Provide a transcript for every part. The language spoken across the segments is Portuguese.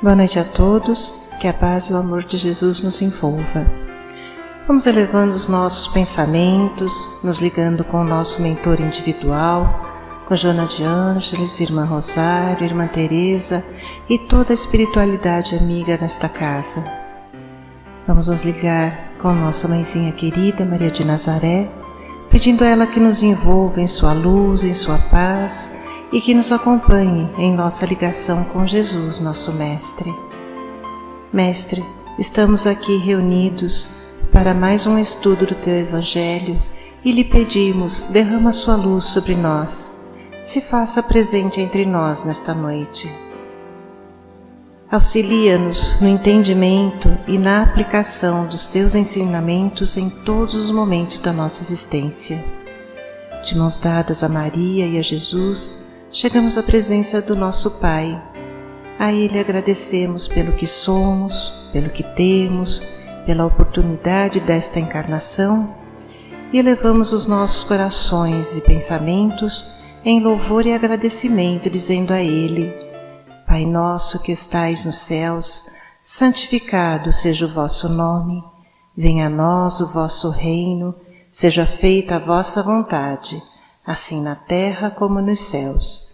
Boa noite a todos, que a paz e o amor de Jesus nos envolva. Vamos elevando os nossos pensamentos, nos ligando com o nosso mentor individual, com Joana de Ângeles, Irmã Rosário, Irmã Teresa e toda a espiritualidade amiga nesta casa. Vamos nos ligar com nossa mãezinha querida, Maria de Nazaré, pedindo a ela que nos envolva em sua luz, em sua paz e que nos acompanhe em nossa ligação com Jesus, nosso Mestre. Mestre, estamos aqui reunidos para mais um estudo do Teu Evangelho e lhe pedimos, derrama sua luz sobre nós, se faça presente entre nós nesta noite. Auxilia-nos no entendimento e na aplicação dos Teus ensinamentos em todos os momentos da nossa existência. De mãos dadas a Maria e a Jesus, chegamos à presença do nosso Pai. A Ele agradecemos pelo que somos, pelo que temos, pela oportunidade desta encarnação e elevamos os nossos corações e pensamentos em louvor e agradecimento, dizendo a Ele: Pai nosso que estais nos céus, santificado seja o vosso nome, venha a nós o vosso reino, seja feita a vossa vontade, assim na terra como nos céus.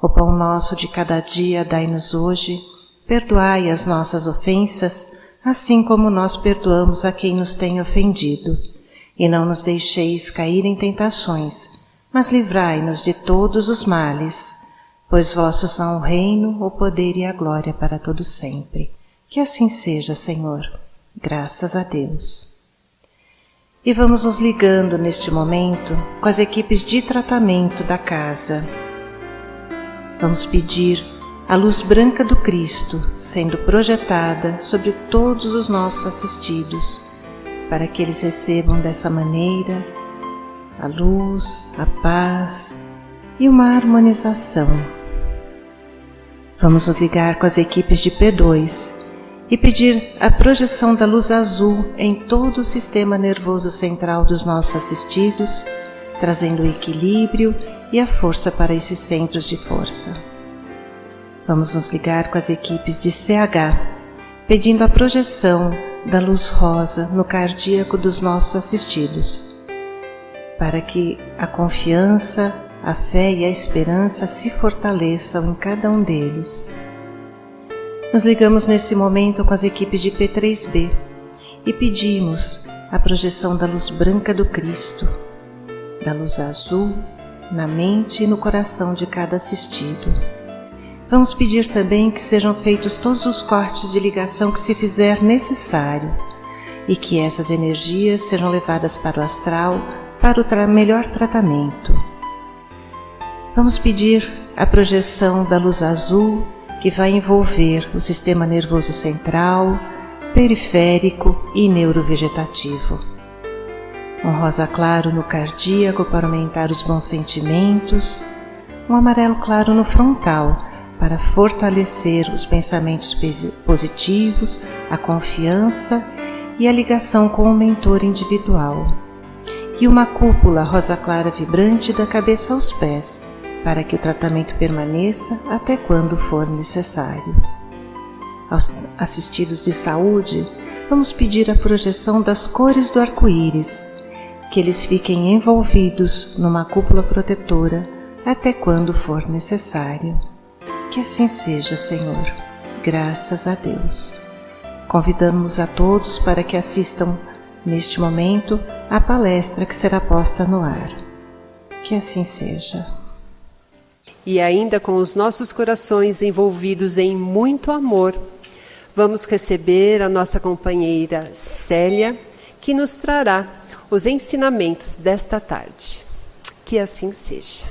O pão nosso de cada dia dai-nos hoje, perdoai as nossas ofensas, assim como nós perdoamos a quem nos tem ofendido. E não nos deixeis cair em tentações, mas livrai-nos de todos os males, pois vossos são o reino, o poder e a glória para todo sempre. Que assim seja, Senhor. Graças a Deus. E vamos nos ligando neste momento com as equipes de tratamento da casa. Vamos pedir a luz branca do Cristo sendo projetada sobre todos os nossos assistidos, para que eles recebam dessa maneira a luz, a paz e uma harmonização. Vamos nos ligar com as equipes de P2 e pedir a projeção da luz azul em todo o sistema nervoso central dos nossos assistidos, trazendo o equilíbrio e a força para esses centros de força. Vamos nos ligar com as equipes de CH, pedindo a projeção da luz rosa no cardíaco dos nossos assistidos, para que a confiança, a fé e a esperança se fortaleçam em cada um deles. Nos ligamos nesse momento com as equipes de P3B e pedimos a projeção da luz branca do Cristo, da luz azul, na mente e no coração de cada assistido. Vamos pedir também que sejam feitos todos os cortes de ligação que se fizer necessário e que essas energias sejam levadas para o astral para o melhor tratamento. Vamos pedir a projeção da luz azul que vai envolver o sistema nervoso central, periférico e neurovegetativo. Um rosa claro no cardíaco para aumentar os bons sentimentos, um amarelo claro no frontal para fortalecer os pensamentos positivos, a confiança e a ligação com o mentor individual, e uma cúpula rosa clara vibrante da cabeça aos pés, para que o tratamento permaneça até quando for necessário. Aos assistidos de saúde, vamos pedir a projeção das cores do arco-íris, que eles fiquem envolvidos numa cúpula protetora até quando for necessário. Que assim seja, Senhor. Graças a Deus. Convidamos a todos para que assistam neste momento à palestra que será posta no ar. Que assim seja. E ainda com os nossos corações envolvidos em muito amor, vamos receber a nossa companheira Célia, que nos trará os ensinamentos desta tarde. Que assim seja.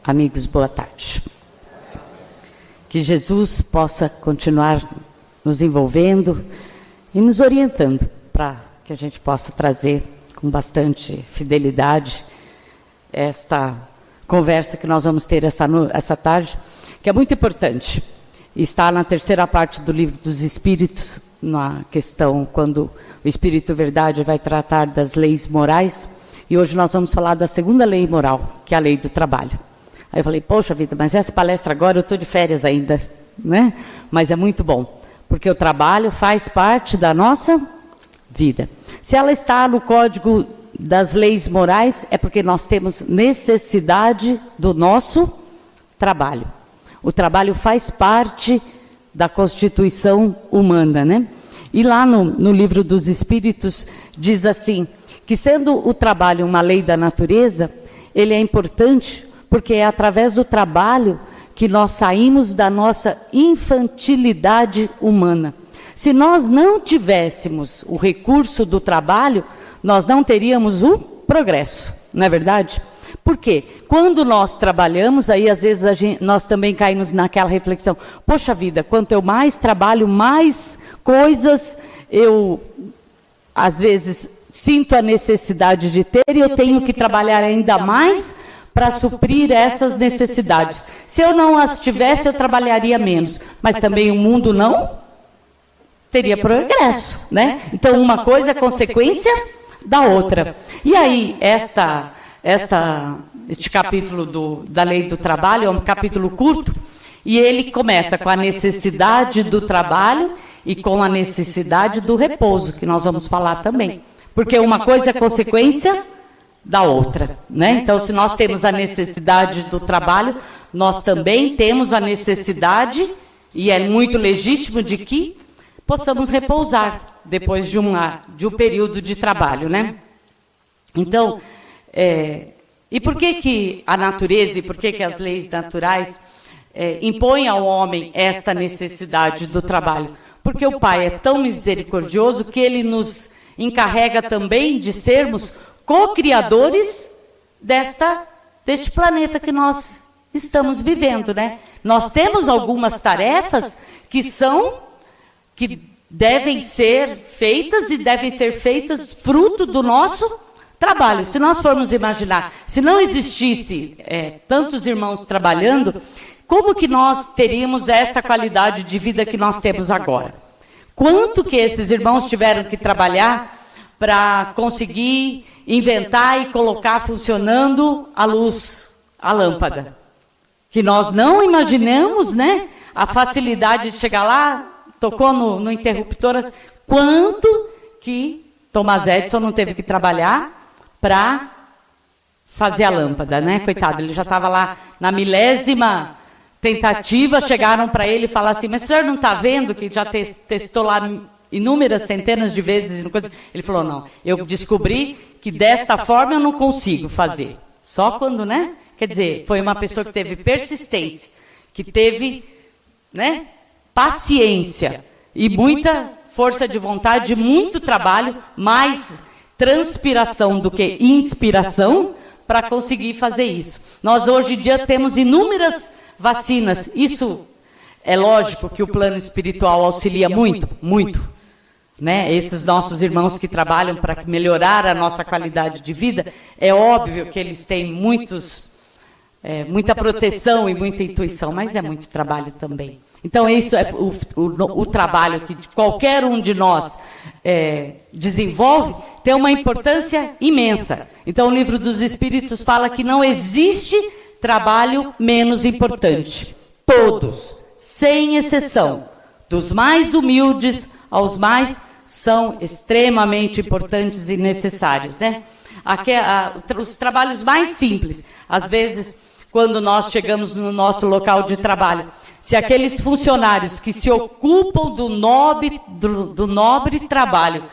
Amigos, boa tarde. Que Jesus possa continuar nos envolvendo e nos orientando para que a gente possa trazer com bastante fidelidade esta conversa que nós vamos ter essa tarde, que é muito importante. Está na terceira parte do Livro dos Espíritos, na questão quando o Espírito Verdade vai tratar das leis morais, E hoje nós vamos falar da segunda lei moral, que é a lei do trabalho. Aí eu falei, poxa vida, mas essa palestra agora eu estou de férias ainda, né? Mas é muito bom, porque o trabalho faz parte da nossa vida. Se ela está no código das leis morais, é porque nós temos necessidade do nosso trabalho. O trabalho faz parte da constituição humana, né? E lá no livro dos Espíritos diz assim, que sendo o trabalho uma lei da natureza, ele é importante porque é através do trabalho que nós saímos da nossa infantilidade humana. Se nós não tivéssemos o recurso do trabalho, nós não teríamos o progresso, não é verdade? Por quê? Quando nós trabalhamos, aí às vezes nós também caímos naquela reflexão, poxa vida, quanto eu mais trabalho, mais coisas eu, às vezes, sinto a necessidade de ter e eu tenho que trabalhar ainda mais para suprir essas necessidades. Se eu não as tivesse, eu trabalharia menos, mas também o mundo não teria progresso, né? Então, uma coisa é consequência da outra. E aí, este capítulo da lei do trabalho é um capítulo curto, e ele começa com a necessidade do trabalho e com a necessidade do repouso, que nós vamos falar também. Porque uma coisa é consequência da outra, né? Então, se nós temos a necessidade do trabalho, nós também temos a necessidade, e é muito legítimo, de que possamos repousar depois de um período de trabalho, né? Então, e por que a natureza e por que as leis naturais impõem ao homem esta necessidade do trabalho? Porque o Pai é tão misericordioso que Ele nos encarrega também de sermos co-criadores deste planeta que nós estamos vivendo, né? Nós temos algumas tarefas que devem ser feitas e devem ser feitas fruto do nosso trabalho. Se nós formos imaginar, se não existisse tantos irmãos trabalhando, como que nós teríamos esta qualidade de vida que nós temos agora? Quanto que esses irmãos tiveram que trabalhar para conseguir inventar e colocar funcionando a luz, a lâmpada? Que nós não imaginamos, né? A facilidade de chegar lá, tocou no interruptor, quanto que Thomas Edison não teve que trabalhar para fazer a lâmpada, né? Coitado, ele já estava lá na 1000ª tentativa, chegaram para ele e falaram assim, mas o senhor não está vendo que já testou lá inúmeras centenas de vezes? Ele falou, não, eu descobri que desta forma eu não consigo fazer. Só quando, né? Quer dizer, foi uma pessoa que teve persistência, que teve, né, paciência e muita força de vontade, muito trabalho, mais transpiração do que inspiração para conseguir fazer isso. Nós hoje em dia temos inúmeras vacinas. Isso é lógico que o plano espiritual auxilia muito, muito, né? Esses nossos irmãos que trabalham para melhorar a nossa qualidade de vida, é óbvio que eles têm muita proteção e muita intuição, mas é muito trabalho também. Então, isso é o trabalho que qualquer um de nós desenvolve, tem uma importância imensa. Então, o Livro dos Espíritos fala que não existe trabalho menos importante. Todos, sem exceção, dos mais humildes aos mais, são extremamente importantes e necessários, né? Os trabalhos mais simples, às vezes, quando nós chegamos no nosso local de trabalho, se aqueles funcionários que se ocupam do nobre trabalho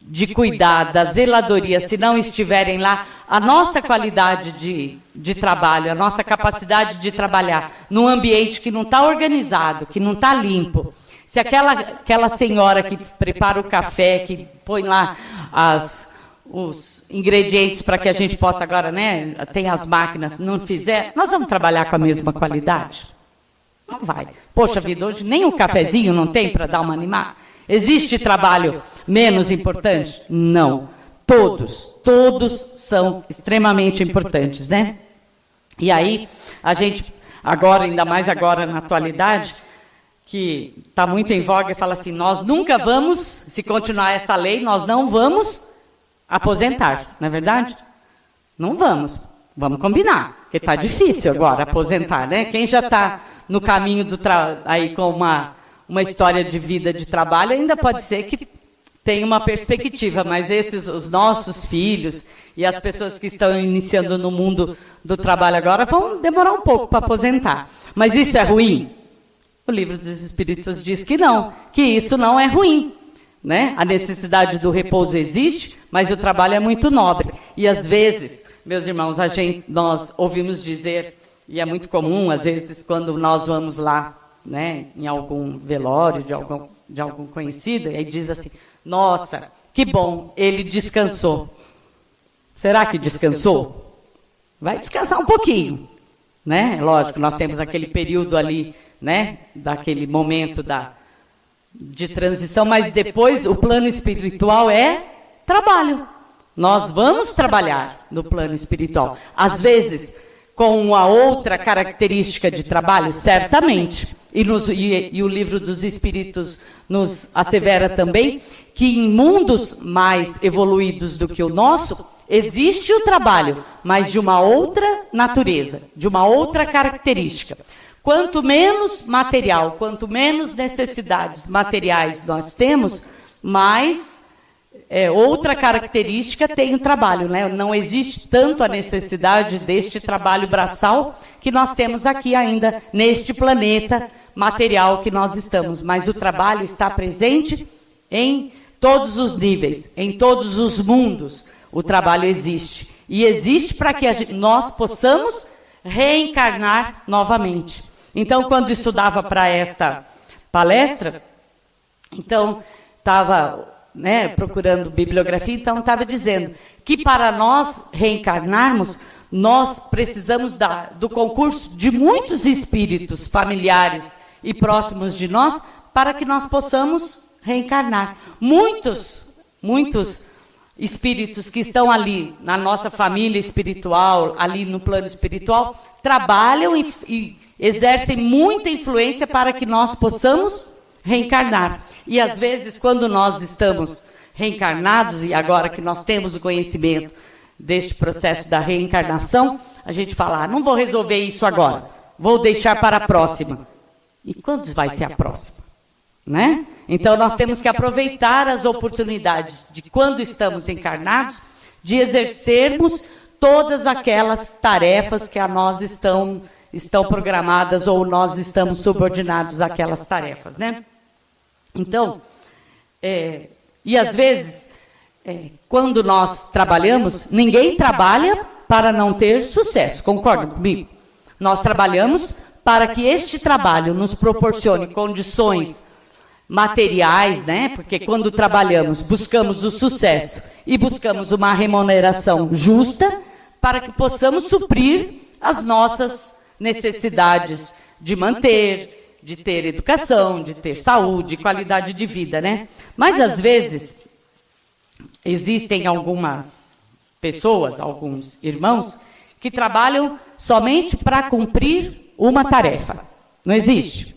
de cuidar da zeladoria, se não estiverem lá, a nossa qualidade de trabalho, a nossa capacidade de trabalhar num ambiente que não está organizado, que não está limpo, se aquela senhora que prepara o café, que põe lá os ingredientes para que a gente possa agora, né, tem as máquinas, não fizer, nós vamos trabalhar com a mesma qualidade? Não vai. Poxa vida, hoje nem um cafezinho não tem para dar uma animada? Existe trabalho menos importante? Não. Todos são extremamente importantes, né? E aí, a gente, agora, ainda mais agora na atualidade, que está muito em voga, fala assim, nós nunca vamos, se continuar essa lei, nós não vamos aposentar, não é verdade? Não vamos. Vamos combinar, porque está difícil agora aposentar, né? Quem já está no caminho aí com uma história de vida de trabalho, ainda pode ser que tenha uma perspectiva, mas os nossos filhos e as pessoas que estão iniciando no mundo do trabalho agora vão demorar um pouco para aposentar. Mas isso é ruim? O Livro dos Espíritos diz que não, que isso não é ruim, né? A necessidade do repouso existe, mas o trabalho é muito nobre. E às vezes, meus irmãos, nós ouvimos dizer, e é muito comum, às vezes, quando nós vamos lá, né, em algum velório de algum conhecido, e aí diz assim, nossa, que bom, ele descansou. Será que descansou? Vai descansar um pouquinho, né? Lógico, nós temos aquele período ali, né, daquele momento de transição, mas depois o plano espiritual é trabalho. Nós vamos trabalhar no plano espiritual. Às vezes, com uma outra característica de trabalho, certamente. E o Livro dos Espíritos nos assevera também que em mundos mais evoluídos do que o nosso, existe o trabalho, mas de uma outra natureza, de uma outra característica. Quanto menos material, quanto menos necessidades materiais nós temos, mais outra característica tem o trabalho, né? Não existe tanto a necessidade deste trabalho braçal que nós temos aqui ainda, neste planeta material que nós estamos. Mas o trabalho está presente em todos os níveis, em todos os mundos. O trabalho existe. E existe para que nós possamos reencarnar novamente. Então, quando estudava para esta palestra, então estava procurando bibliografia, então estava dizendo que para nós reencarnarmos, nós precisamos do concurso de muitos espíritos familiares e próximos de nós, para que nós possamos reencarnar. Muitos espíritos que estão ali na nossa família espiritual, ali no plano espiritual, trabalham e exercem muita influência para que nós possamos reencarnar. E às vezes, quando nós estamos reencarnados, e agora que nós temos o conhecimento deste processo da reencarnação, a gente fala, não vou resolver isso agora, vou deixar para a próxima. E quando vai ser a próxima? Né? Então, nós temos que aproveitar as oportunidades de quando estamos encarnados, de exercermos todas aquelas tarefas que a nós estão programadas ou nós estamos subordinados àquelas tarefas, né? Então, e às vezes, quando nós trabalhamos, ninguém trabalha para não ter sucesso, concorda comigo? Nós trabalhamos para que este trabalho nos proporcione condições materiais, né? Porque quando trabalhamos, buscamos o sucesso e buscamos uma remuneração justa para que possamos suprir as nossas necessidades de manter, de ter educação, de ter saúde, qualidade de vida, né? Mas às vezes existem algumas pessoas, alguns irmãos, que trabalham somente para cumprir uma tarefa. Não existe?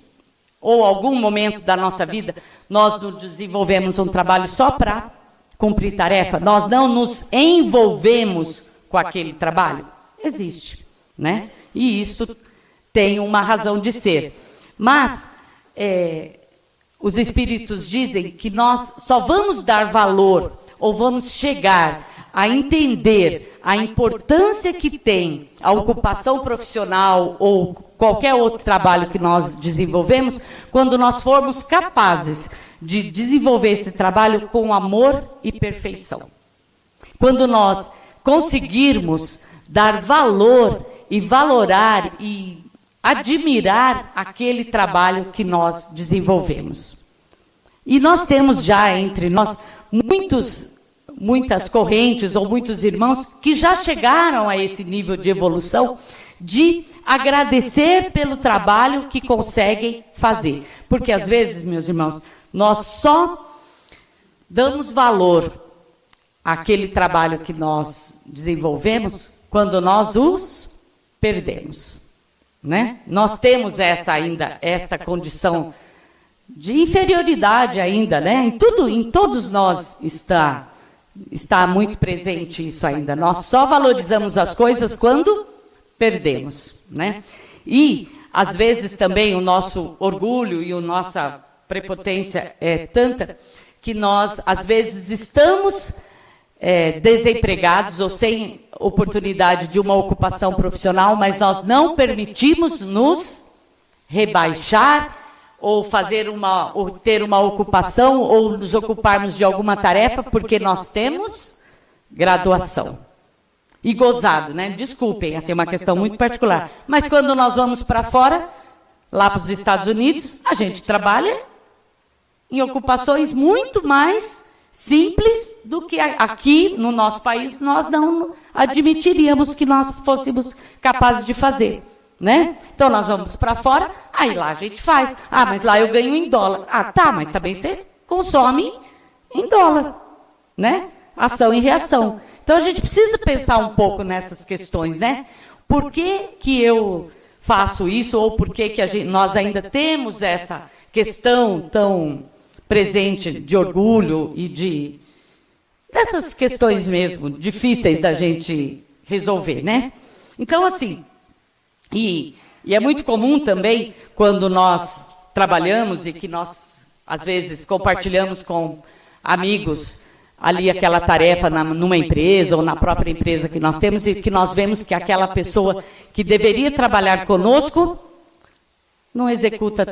Ou algum momento da nossa vida, nós nos desenvolvemos um trabalho só para cumprir tarefa? Nós não nos envolvemos com aquele trabalho? Existe, né? E isso tem uma razão de ser. Mas os espíritos dizem que nós só vamos dar valor ou vamos chegar a entender a importância que tem a ocupação profissional ou qualquer outro trabalho que nós desenvolvemos, quando nós formos capazes de desenvolver esse trabalho com amor e perfeição. Quando nós conseguirmos dar valor e valorar e admirar aquele trabalho que nós desenvolvemos. E nós temos já entre nós muitas correntes ou muitos irmãos que já chegaram a esse nível de evolução de agradecer pelo trabalho que conseguem fazer. Porque às vezes, meus irmãos, nós só damos valor àquele trabalho que nós desenvolvemos quando nós os perdemos, né? Nós temos esta condição de inferioridade ainda, né? Em todos nós está está muito presente isso ainda. Nós só valorizamos as coisas quando perdemos, né? E, às vezes, também o nosso orgulho e a nossa prepotência é tanta que nós, às vezes, estamos desempregados ou sem oportunidade de uma ocupação profissional, mas nós não permitimos nos rebaixar ou ter uma ocupação ou nos ocuparmos de alguma tarefa porque nós temos graduação. E gozado, né? Desculpem, essa é uma questão muito particular. Mas quando nós vamos para fora, lá para os Estados Unidos, a gente trabalha em ocupações muito mais simples do que aqui no nosso país nós não admitiríamos que nós fôssemos capazes de fazer, né? Então nós vamos para fora, aí lá a gente faz. Ah, mas lá eu ganho em dólar. Ah, tá, mas também você consome em dólar, né? Ação e reação. Então a gente precisa pensar um pouco nessas questões, né? Por que eu faço isso ou por que nós ainda temos essa questão tão presente de orgulho e dessas questões mesmo difíceis da gente resolver, né? Então, assim, e é muito comum também quando nós trabalhamos e que nós, às vezes, compartilhamos com amigos ali aquela tarefa numa empresa ou na própria empresa que nós temos e que nós vemos que aquela pessoa que deveria trabalhar conosco não executa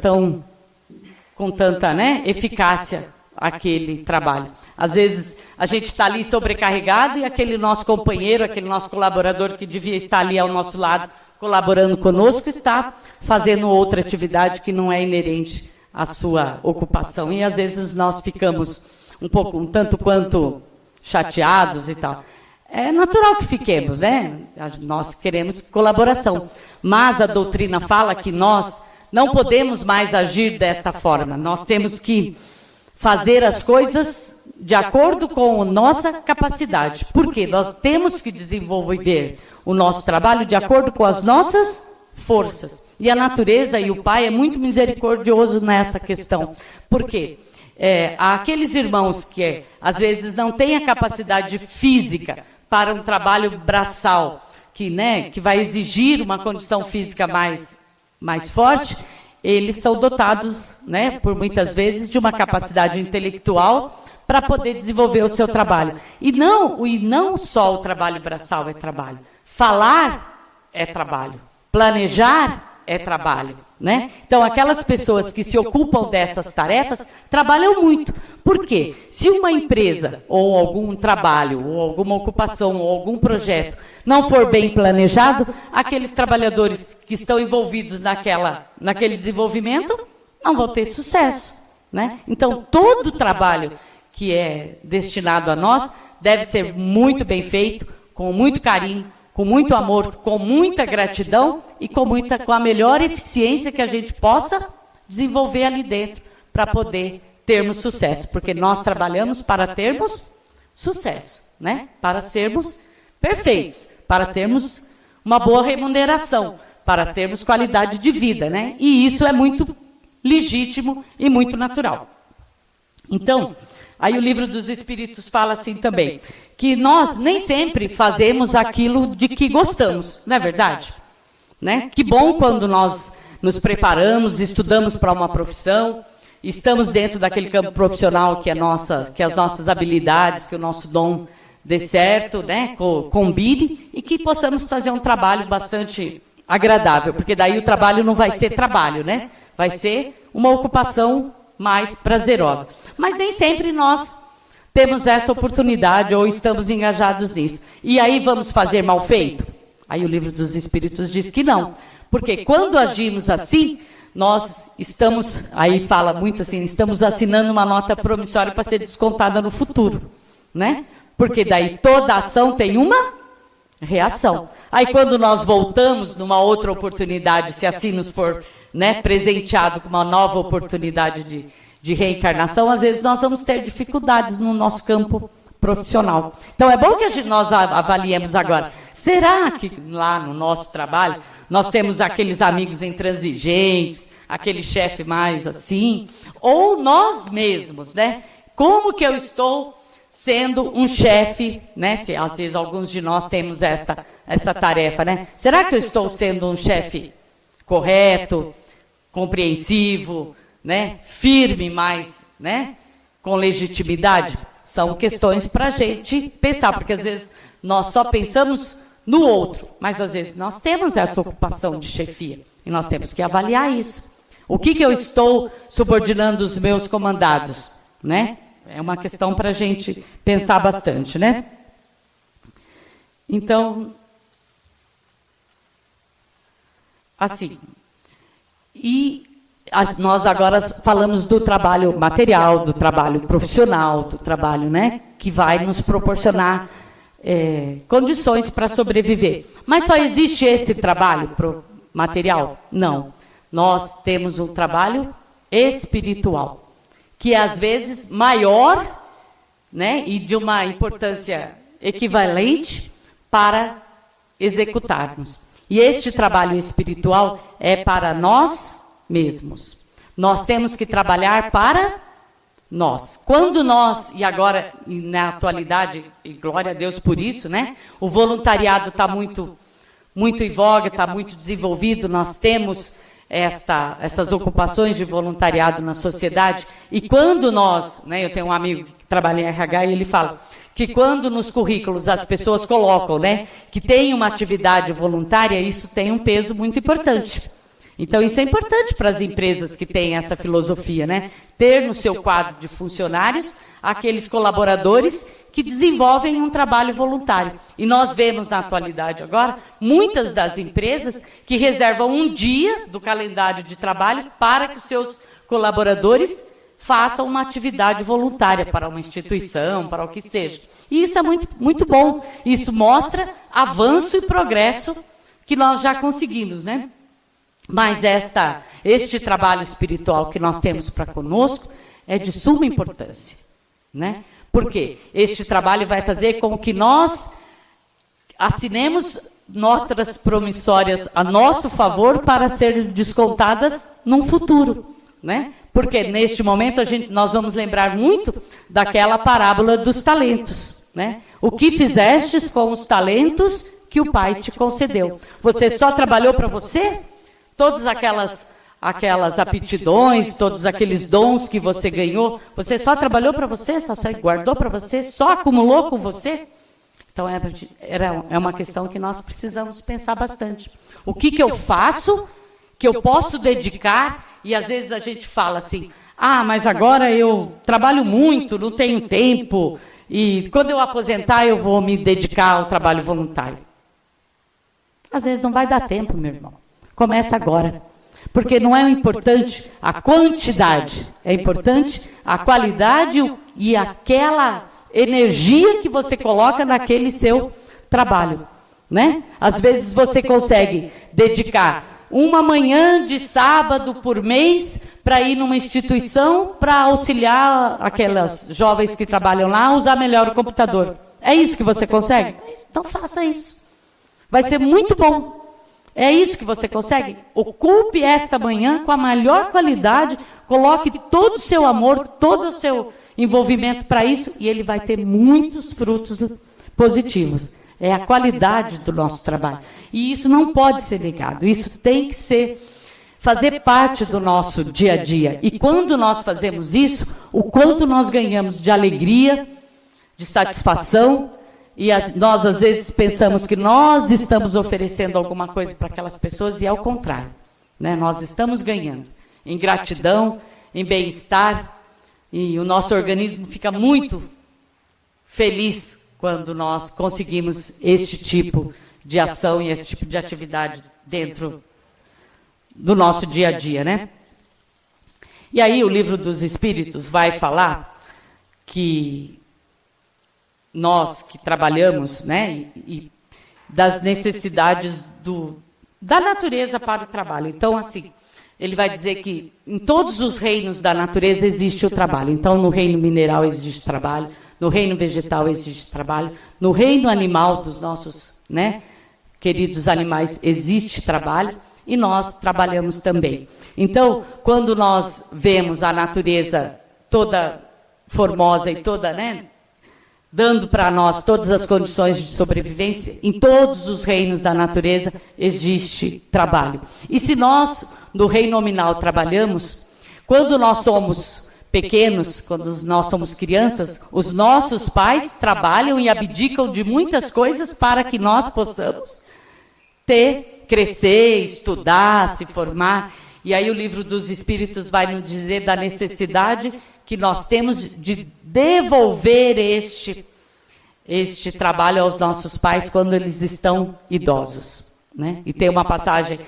com tanta, né, eficácia aquele trabalho. Às vezes a gente está ali sobrecarregado e aquele nosso companheiro, aquele nosso colaborador que devia estar ali ao nosso lado colaborando conosco está fazendo outra atividade que não é inerente à sua ocupação. E às vezes nós ficamos um tanto quanto chateados e tal. É natural que fiquemos, né? Nós queremos colaboração. Mas a doutrina fala que nós não podemos mais agir desta forma. Nós temos que fazer as coisas de acordo com a nossa capacidade. Por quê? Nós temos que desenvolver o nosso trabalho de acordo com as nossas forças. E a natureza e o Pai é muito misericordioso nessa questão. Por quê? Há aqueles irmãos que às vezes não têm a capacidade física para um trabalho braçal, que vai exigir uma condição física mais forte, eles são dotados, né, por muitas vezes, de uma capacidade intelectual para poder desenvolver o seu trabalho. E não só o trabalho braçal é trabalho. Falar é trabalho. Planejar é trabalho, né? Então, aquelas pessoas que se ocupam dessas tarefas trabalham muito. Por quê? Se uma empresa, ou algum trabalho, ou alguma ocupação, ou algum projeto não for bem planejado, aqueles trabalhadores que estão envolvidos naquele desenvolvimento não vão ter sucesso, né? Então, todo o trabalho que é destinado a nós deve ser muito bem feito, com muito carinho, com muito amor, com muita gratidão e com a melhor eficiência que a gente possa desenvolver ali dentro para poder termos sucesso. Porque nós trabalhamos para termos sucesso, né? Para sermos perfeitos, para termos uma boa remuneração, para termos qualidade de vida, né? E isso é muito legítimo e muito natural. Então, aí o Livro dos Espíritos fala assim também, que nós nem sempre fazemos aquilo de que gostamos, não é verdade? Né? Que bom quando nós nos preparamos, estudamos para uma profissão, estamos dentro daquele campo profissional que as nossas habilidades, que o nosso dom dê certo, né? Combine, e que possamos fazer um trabalho bastante agradável, porque daí o trabalho não vai ser trabalho, né? Vai ser uma ocupação mais prazerosa. Mas nem sempre nós temos essa oportunidade ou estamos engajados nisso. E aí vamos fazer mal feito? Aí o Livro dos Espíritos diz que não. Porque quando agimos assim, nós estamos, aí fala muito assim, estamos assinando uma nota promissória para ser descontada no futuro, né? Porque daí toda ação tem uma reação. Aí quando nós voltamos numa outra oportunidade, se assim nos for, né, presenteado com uma nova oportunidade de reencarnação, às vezes nós vamos ter dificuldades no nosso campo profissional. Então é bom que nós avaliemos agora. Será que lá no nosso trabalho nós temos aqueles amigos intransigentes, aquele chefe mais assim, ou nós mesmos, né? Como que eu estou sendo um chefe, né? Se às vezes alguns de nós temos essa tarefa, né? Será que eu estou sendo um chefe correto, compreensivo, né? Firme, mas, né? Com legitimidade? São questões para a gente pensar, porque às vezes nós só pensamos no outro, mas às vezes nós temos essa ocupação de chefia e nós temos que avaliar isso. O que eu estou subordinando os meus comandados, né? É uma questão para a gente pensar bastante, né? Então, assim, nós agora falamos do trabalho material, do trabalho profissional, do trabalho, né, que vai nos proporcionar condições para sobreviver. Mas só existe esse trabalho material? Não. Nós temos um trabalho espiritual, que é às vezes maior, né, e de uma importância equivalente para executarmos. E este trabalho espiritual é para nós mesmos. Nós temos que trabalhar para nós. Quando nós, e agora e na atualidade, e glória a Deus por isso, né? O voluntariado está muito em voga, está muito desenvolvido, nós temos essas ocupações de voluntariado na sociedade, e quando nós, né, eu tenho um amigo que trabalha em RH e ele fala que quando nos currículos as pessoas colocam, né, que tem uma atividade voluntária, isso tem um peso muito importante. Então isso é importante para as empresas que têm essa filosofia, né, ter no seu quadro de funcionários aqueles colaboradores que desenvolvem um trabalho voluntário. E nós vemos na atualidade agora, muitas das empresas que reservam um dia do calendário de trabalho para que os seus colaboradores façam uma atividade voluntária para uma instituição, para o que seja. E isso é muito, muito bom. Isso mostra avanço e progresso que nós já conseguimos, né? Mas este trabalho espiritual que nós temos para conosco é de suma importância, né? Porque este trabalho vai fazer com que nós assinemos notas promissórias a nosso favor para serem descontadas num futuro, né? Porque neste momento nós vamos lembrar muito daquela parábola dos talentos, né? O que fizestes com os talentos que o Pai te concedeu? Você só trabalhou para você? Todas aquelas aptidões, todos aqueles dons que você ganhou, você só trabalhou para você, só guardou para você, só acumulou com você? Então é uma questão que nós precisamos pensar bastante. O que eu faço, que eu posso dedicar, e às vezes a gente fala assim, mas agora eu trabalho muito, não tenho tempo, e quando eu aposentar eu vou me dedicar ao trabalho voluntário. Às vezes não vai dar tempo, meu irmão. Começa agora. Porque não é importante a quantidade, é importante a qualidade e aquela energia que você coloca naquele seu trabalho, né? Às vezes você consegue dedicar uma manhã de sábado por mês para ir numa instituição para auxiliar aquelas jovens que trabalham lá a usar melhor o computador. É isso que você consegue? Então faça isso. Vai ser muito bom. É isso que você consegue? Ocupe esta manhã com a melhor qualidade, coloque todo o seu amor, todo o seu envolvimento para isso, e ele vai ter muitos frutos positivos. É a qualidade do nosso trabalho. E isso não pode ser negado, isso tem que fazer parte do nosso dia a dia. E quando nós fazemos isso, o quanto nós ganhamos de alegria, de satisfação. E nós, às vezes, pensamos que nós estamos oferecendo alguma coisa para aquelas pessoas, e é o contrário, né? Nós estamos ganhando em gratidão, em bem-estar, e o nosso organismo fica muito feliz quando nós conseguimos este tipo de ação e esse tipo de atividade dentro do nosso dia a dia, né? E aí o Livro dos Espíritos vai falar que nós que trabalhamos, né, e das necessidades da natureza para o trabalho. Então, assim, ele vai dizer que em todos os reinos da natureza existe o trabalho. Então, no reino mineral existe trabalho, no reino vegetal existe trabalho, no reino animal dos nossos, né, queridos animais existe trabalho, e nós trabalhamos também. Então, quando nós vemos a natureza toda formosa e toda, né, dando para nós todas as condições de sobrevivência, em todos os reinos da natureza existe trabalho. E se nós, no reino nominal, trabalhamos, quando nós somos pequenos, quando nós somos crianças, os nossos pais trabalham e abdicam de muitas coisas para que nós possamos crescer, estudar, se formar. E aí o livro dos Espíritos vai nos dizer da necessidade que nós temos de devolver este trabalho aos nossos pais quando eles estão idosos, né? E tem uma passagem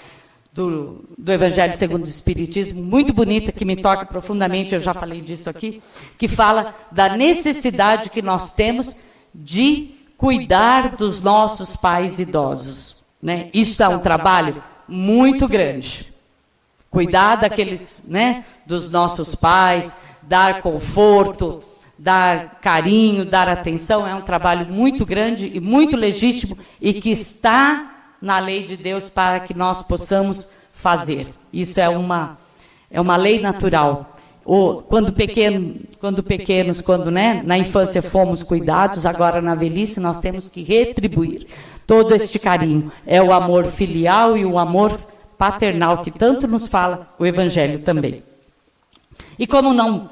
do Evangelho segundo o Espiritismo, muito bonita, que me toca profundamente, eu já falei disso aqui, que fala da necessidade que nós temos de cuidar dos nossos pais idosos, né? Isso é um trabalho muito grande. Cuidar daqueles, né, dos nossos pais, dar conforto, dar carinho, dar atenção, é um trabalho muito grande e muito legítimo e que está na lei de Deus para que nós possamos fazer. Isso é uma lei natural. Quando pequenos, né, na infância fomos cuidados, agora na velhice nós temos que retribuir todo este carinho. É o amor filial e o amor paternal que tanto nos fala o Evangelho também. E como não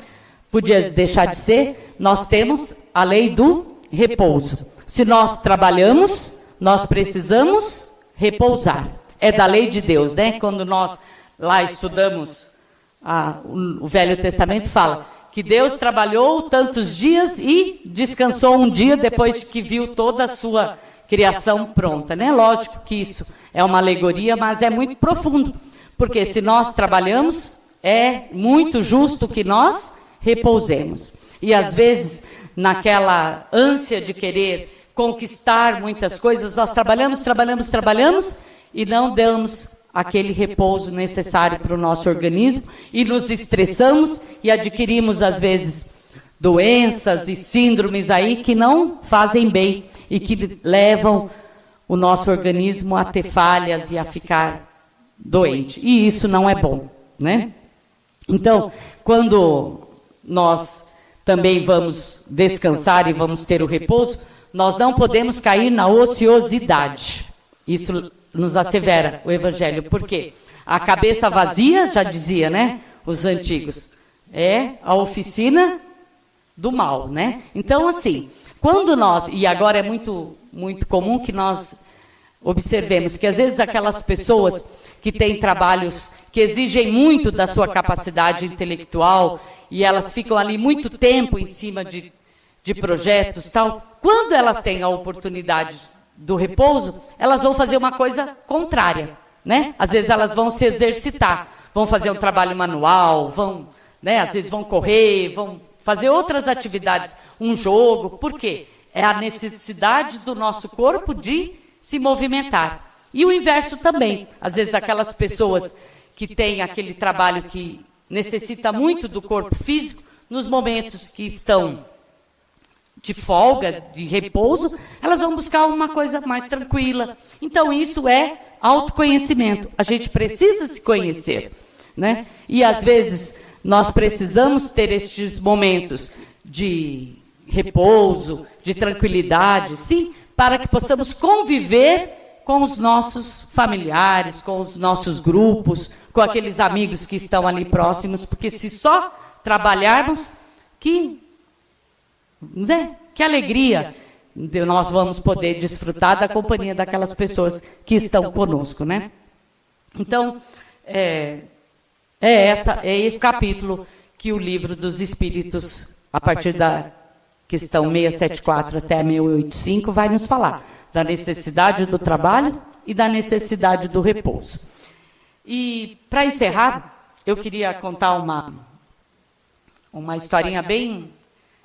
podia deixar de ser, nós temos a lei do repouso. Se nós trabalhamos, nós precisamos repousar. É da lei de Deus, né? Quando nós lá estudamos o Velho Testamento, fala que Deus trabalhou tantos dias e descansou um dia depois que viu toda a sua criação pronta, né? Lógico que isso é uma alegoria, mas é muito profundo, porque se nós trabalhamos, é muito justo que nós repousemos. E às vezes, naquela ânsia de querer conquistar muitas coisas, nós trabalhamos e não damos aquele repouso necessário para o nosso organismo e nos estressamos e adquirimos, às vezes, doenças e síndromes aí que não fazem bem e que levam o nosso organismo a ter falhas e a ficar doente. E isso não é bom, né? Então, quando nós também vamos descansar e vamos ter o repouso, nós não podemos cair na ociosidade. Isso nos assevera o Evangelho, porque a cabeça vazia, já dizia, né, os antigos, é a oficina do mal, né? Então, assim, quando nós, e agora é muito, muito comum que nós observemos que às vezes aquelas pessoas que têm trabalhos que exigem muito da sua capacidade intelectual e elas ficam ali muito tempo em cima de projetos, tal, quando elas têm a oportunidade do repouso, elas vão fazer uma coisa contrária, né? Às vezes elas vão se exercitar, vão fazer um trabalho manual, vão, né, às vezes vão correr, vão fazer outras atividades, um jogo. Por quê? É a necessidade do nosso corpo de se movimentar. E o inverso também. Às vezes aquelas pessoas que têm aquele trabalho que necessita muito do corpo físico, nos momentos que estão de folga, de repouso, elas vão buscar uma coisa mais tranquila. Então isso é autoconhecimento. A gente precisa se conhecer, né? E às vezes nós precisamos ter estes momentos de repouso, de tranquilidade, sim, para que possamos conviver com os nossos familiares, com os nossos grupos, com aqueles amigos que estão ali próximos, porque se só trabalharmos, que alegria nós vamos poder desfrutar da companhia daquelas pessoas que estão conosco, né? Então, esse capítulo que o Livro dos Espíritos, a partir da questão 674 até 685, vai nos falar da necessidade do trabalho e da necessidade do repouso. E, para encerrar, eu queria contar uma historinha bem,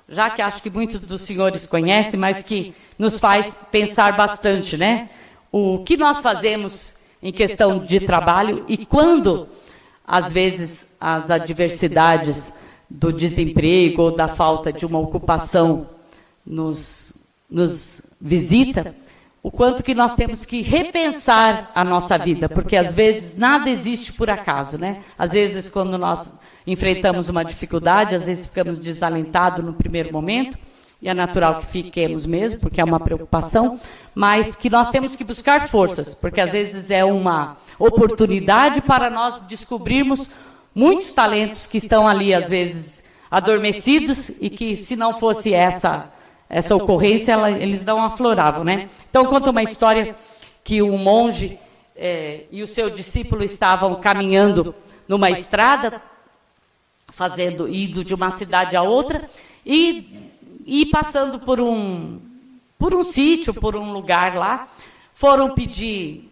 já que acho que muitos dos senhores conhecem, mas que nos faz pensar bastante, né? O que nós fazemos em questão de trabalho e quando, às vezes, as adversidades do desemprego ou da falta de uma ocupação nos visita, o quanto que nós temos que repensar a nossa vida, porque às vezes nada existe por acaso, né? Às vezes quando nós enfrentamos uma dificuldade, às vezes ficamos desalentados no primeiro momento, e é natural que fiquemos mesmo, porque é uma preocupação, mas que nós temos que buscar forças, porque às vezes é uma oportunidade para nós descobrirmos muitos talentos que estão ali, às vezes, adormecidos, e que se não fosse essa ocorrência, eles não afloravam, né? Então, conta uma história que um monge e o seu discípulo estavam caminhando numa estrada, indo de uma cidade a outra, e passando por um sítio, por um lugar lá, foram pedir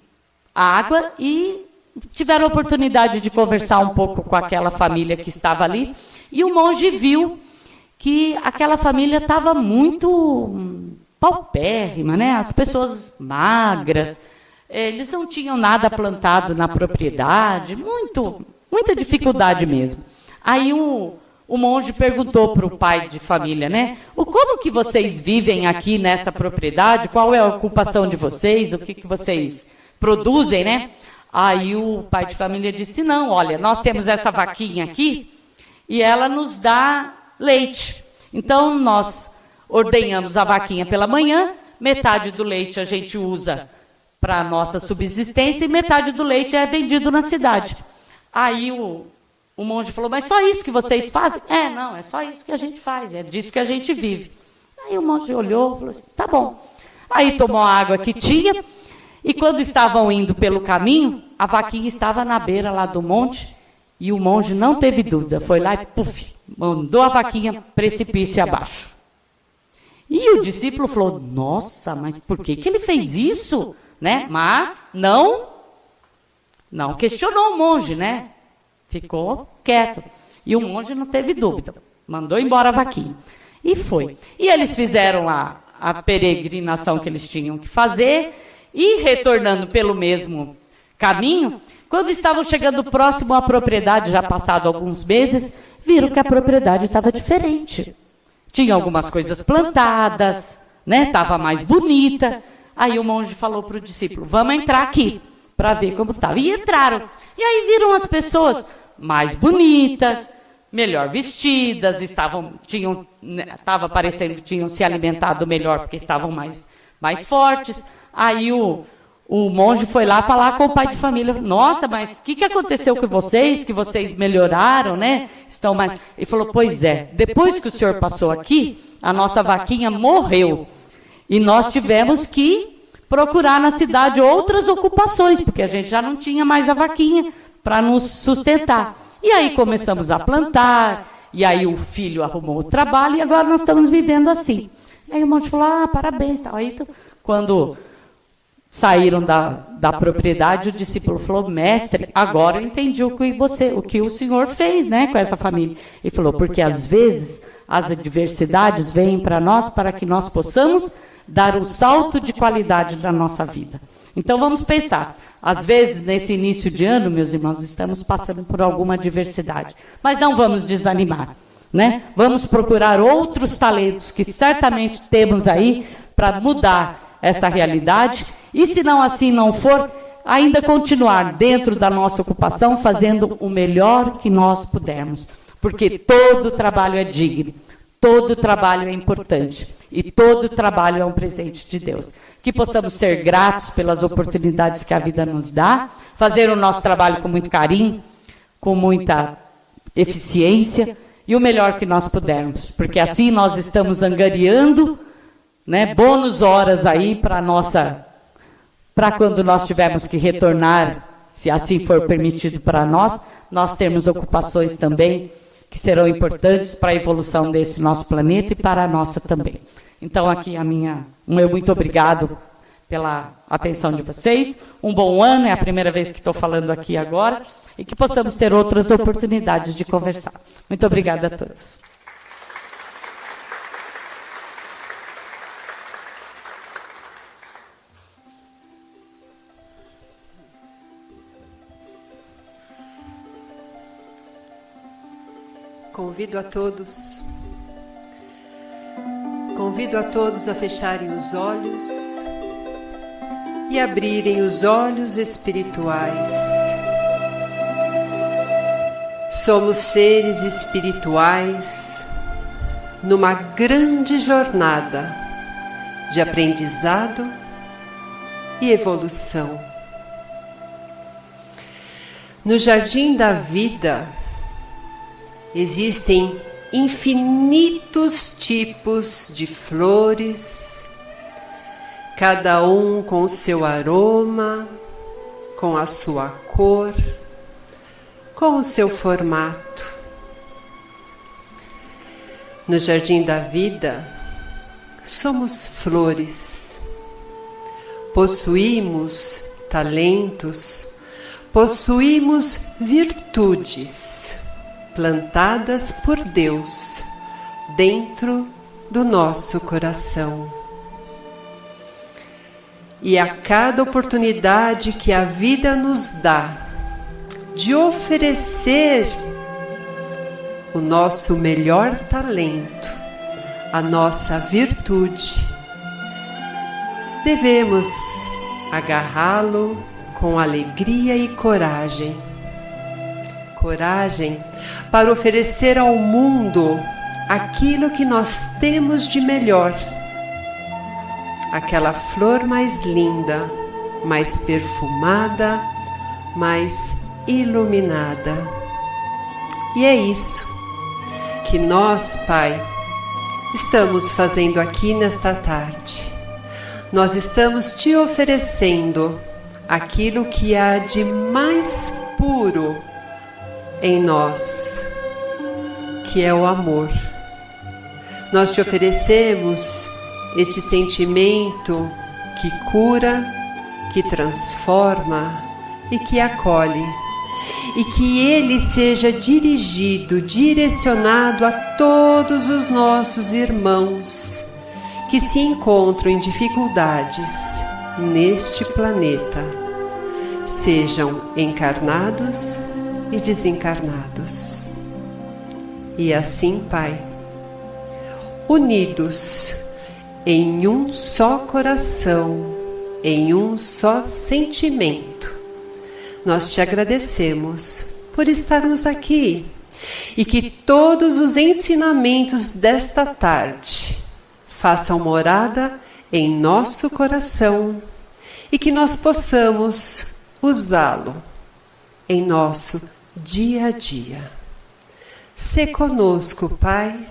água e tiveram a oportunidade de conversar um pouco com aquela família que estava ali, e o monge viu que aquela família estava muito paupérrima, né? As pessoas magras, eles não tinham nada plantado na propriedade, muita dificuldade mesmo. Aí o monge perguntou para o pai de família, né? Como que vocês vivem aqui nessa propriedade? Qual é a ocupação de vocês? O que vocês produzem, né? Aí o pai de família disse, não, olha, nós temos essa vaquinha aqui e ela nos dá leite. Então, nós ordenhamos a vaquinha pela manhã, metade do leite a gente usa para a nossa subsistência e metade do leite é vendido na cidade. Aí o monge falou, mas só isso que vocês fazem? Não, é só isso que a gente faz, é disso que a gente vive. Aí o monge olhou e falou assim, tá bom. Aí tomou a água que tinha, e quando estavam indo pelo caminho, a vaquinha estava na beira lá do monte, e o monge não teve dúvida, foi lá e puf, mandou a vaquinha precipício abaixo. E o discípulo falou, nossa, mas por que ele fez isso? Né? Mas não questionou o monge, né? Ficou quieto. E o monge não teve dúvida, mandou embora a vaquinha. E foi. E eles fizeram a peregrinação que eles tinham que fazer, e retornando pelo mesmo caminho, quando estavam chegando próximo à propriedade, já passado alguns meses, viram que a propriedade estava diferente. Tinha algumas coisas plantadas, né? Estava mais bonita. Aí o monge falou para o discípulo, vamos entrar aqui para ver como estava. E entraram. E aí viram as pessoas mais bonitas, melhor vestidas, estava parecendo que tinham se alimentado melhor porque estavam mais fortes. Aí o monge foi lá falar com o pai de família. Nossa, mas o que aconteceu com vocês? Que vocês melhoraram, né? Ele falou, pois é, depois que o senhor passou aqui, a nossa vaquinha morreu. E nós tivemos que procurar na cidade outras ocupações, porque a gente já não tinha mais a vaquinha para nos sustentar. E aí começamos a plantar, e aí o filho arrumou o trabalho, e agora nós estamos vivendo assim. Aí o monge falou, parabéns. Aí, quando saíram da propriedade, o discípulo falou, mestre, agora eu entendi o que o senhor fez, né, com essa família. Ele falou, porque às vezes as adversidades vêm para nós para que nós possamos dar um salto de qualidade na nossa vida. Então vamos pensar, às vezes nesse início de ano, meus irmãos, estamos passando por alguma adversidade, mas não vamos desanimar, né? Vamos procurar outros talentos que certamente temos aí para mudar essa realidade. E se não assim não for, ainda continuar dentro da nossa ocupação, fazendo o melhor que nós pudermos. Porque todo trabalho é digno, todo trabalho é importante, e todo trabalho é um presente de Deus. Que possamos ser gratos pelas oportunidades que a vida nos dá, fazer o nosso trabalho com muito carinho, com muita eficiência, e o melhor que nós pudermos. Porque assim nós estamos angariando, né, bônus horas aí para quando nós tivermos que retornar, se assim for permitido para nós termos ocupações também que serão importantes para a evolução desse nosso planeta e para a nossa também. Então, aqui meu muito obrigado pela atenção de vocês. Um bom ano, é a primeira vez que estou falando aqui agora, e que possamos ter outras oportunidades de conversar. Muito obrigada a todos. Convido a todos a fecharem os olhos e abrirem os olhos espirituais. Somos seres espirituais, numa grande jornada de aprendizado e evolução. No jardim da vida existem infinitos tipos de flores, cada um com o seu aroma, com a sua cor, com o seu formato. No jardim da vida, somos flores. Possuímos talentos, possuímos virtudes plantadas por Deus dentro do nosso coração. E a cada oportunidade que a vida nos dá de oferecer o nosso melhor talento, a nossa virtude, devemos agarrá-lo com alegria e coragem. Coragem para oferecer ao mundo aquilo que nós temos de melhor, aquela flor mais linda, mais perfumada, mais iluminada. E é isso que nós, Pai, estamos fazendo aqui nesta tarde. Nós estamos te oferecendo aquilo que há de mais puro em nós, que é o amor. Nós te oferecemos este sentimento que cura, que transforma e que acolhe, e que ele seja dirigido, direcionado a todos os nossos irmãos que se encontram em dificuldades neste planeta, sejam encarnados e desencarnados. E assim, Pai, unidos em um só coração, em um só sentimento, nós te agradecemos por estarmos aqui e que todos os ensinamentos desta tarde façam morada em nosso coração e que nós possamos usá-lo em nosso dia a dia. Sê conosco, Pai,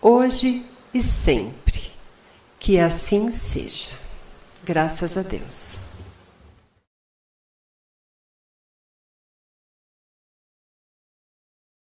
hoje e sempre. Que assim seja. Graças a Deus.